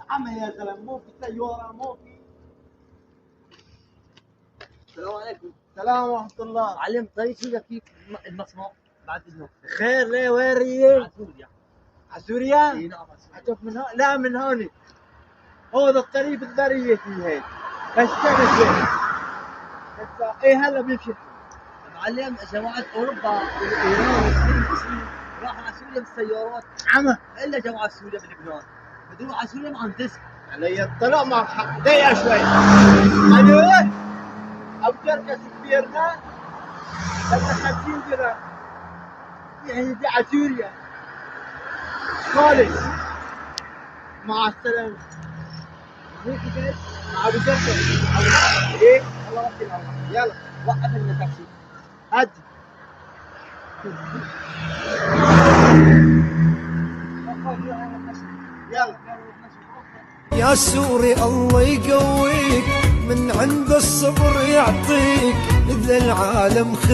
عمى يا زلمه، مو في سيارة، مو في. السلام عليكم. سلام ورحمة الله. معلم طيب شو فيك المصنع بعد اذنك؟ خير ليه؟ وين ريه؟ على سوريا. على سوريا؟ اي نعم على سوريا. اشوف من هون؟ لا من هون. هذا الطريق الذرية في هيك. بس كان شوي. ايه هلا بنمشي. معلم جماعة اوروبا وايران والصين راحوا على سوريا بالسيارات. عمى. الا جماعة سوريا بلبنان. بدهم على سوريا معهم ديسك. علي الطلاق مع حق. دقيقة شوي. الو. ابو كركس كبيرنا. بدنا 50 درهم. يعني دي على سوريا. خالص. مع السلامة. هيك جاي. مع ابو كركس. ايه؟ الله وكيل الله. يلا. وقف لنا تاكسي. هات. يلا. يا سوري الله يقويك، من عند الصبر يعطيك، إذا العالم